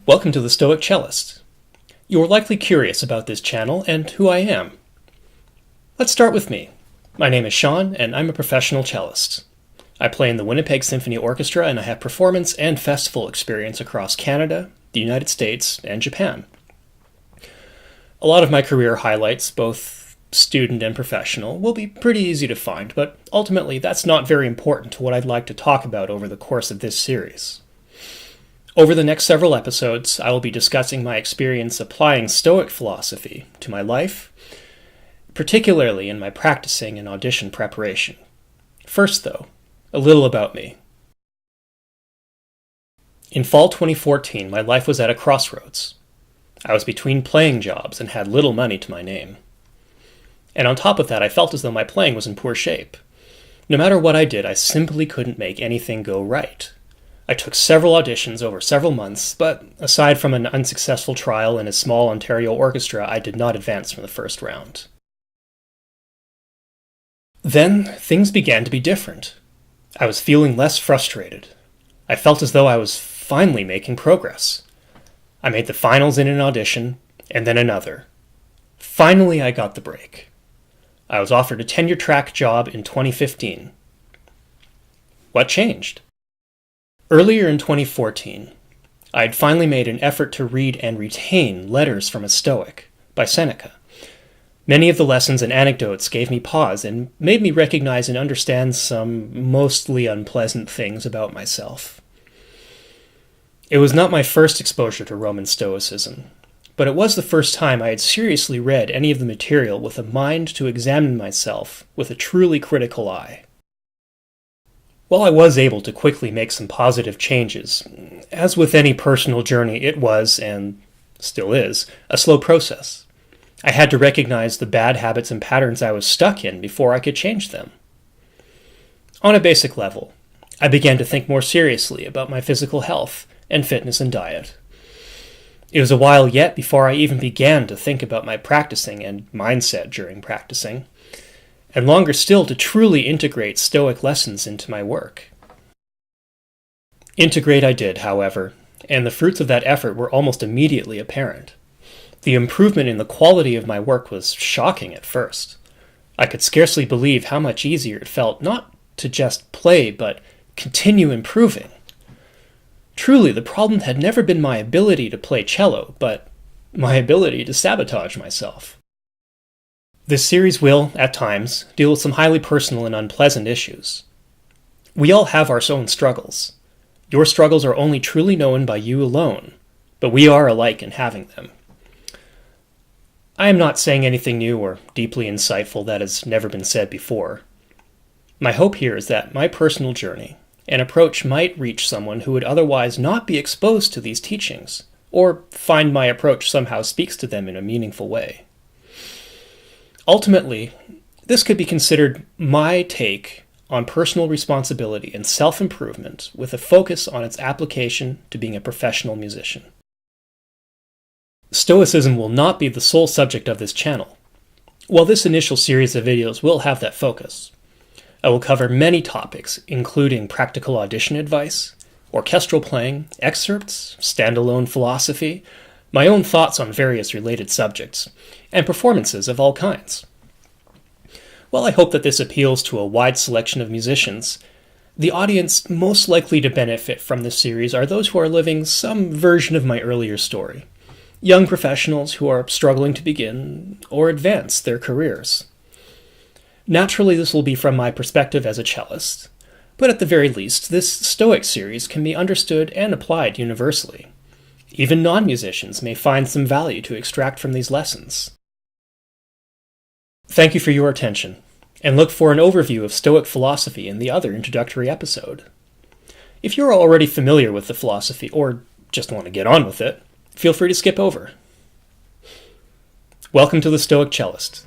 Welcome to the Stoic Cellist. You are likely curious about this channel and who I am. Let's start with me. My name is Sean, and I'm a professional cellist. I play in the Winnipeg Symphony Orchestra, and I have performance and festival experience across Canada, the United States, and Japan. A lot of my career highlights, both student and professional, will be pretty easy to find, but ultimately that's not very important to what I'd like to talk about over the course of this series. Over the next several episodes, I will be discussing my experience applying Stoic philosophy to my life, particularly in my practicing and audition preparation. First, though, a little about me. In fall 2014, my life was at a crossroads. I was between playing jobs and had little money to my name. And on top of that, I felt as though my playing was in poor shape. No matter what I did, I simply couldn't make anything go right. I took several auditions over several months, but aside from an unsuccessful trial in a small Ontario orchestra, I did not advance from the first round. Then, things began to be different. I was feeling less frustrated. I felt as though I was finally making progress. I made the finals in an audition, and then another. Finally, I got the break. I was offered a tenure-track job in 2015. What changed? Earlier in 2014, I had finally made an effort to read and retain Letters from a Stoic by Seneca. Many of the lessons and anecdotes gave me pause and made me recognize and understand some mostly unpleasant things about myself. It was not my first exposure to Roman Stoicism, but it was the first time I had seriously read any of the material with a mind to examine myself with a truly critical eye. While I was able to quickly make some positive changes, as with any personal journey, it was, and still is, a slow process. I had to recognize the bad habits and patterns I was stuck in before I could change them. On a basic level, I began to think more seriously about my physical health and fitness and diet. It was a while yet before I even began to think about my practicing and mindset during practicing, and longer still to truly integrate Stoic lessons into my work. Integrate I did, however, and the fruits of that effort were almost immediately apparent. The improvement in the quality of my work was shocking at first. I could scarcely believe how much easier it felt not to just play, but continue improving. Truly, the problem had never been my ability to play cello, but my ability to sabotage myself. This series will, at times, deal with some highly personal and unpleasant issues. We all have our own struggles. Your struggles are only truly known by you alone, but we are alike in having them. I am not saying anything new or deeply insightful that has never been said before. My hope here is that my personal journey and approach might reach someone who would otherwise not be exposed to these teachings, or find my approach somehow speaks to them in a meaningful way. Ultimately, this could be considered my take on personal responsibility and self-improvement with a focus on its application to being a professional musician. Stoicism will not be the sole subject of this channel. While this initial series of videos will have that focus, I will cover many topics, including practical audition advice, orchestral playing, excerpts, standalone philosophy, my own thoughts on various related subjects, and performances of all kinds. While I hope that this appeals to a wide selection of musicians, the audience most likely to benefit from this series are those who are living some version of my earlier story, young professionals who are struggling to begin or advance their careers. Naturally, this will be from my perspective as a cellist, but at the very least, this Stoic series can be understood and applied universally. Even non-musicians may find some value to extract from these lessons. Thank you for your attention, and look for an overview of Stoic philosophy in the other introductory episode. If you're already familiar with the philosophy, or just want to get on with it, feel free to skip over. Welcome to the Stoic Cellist.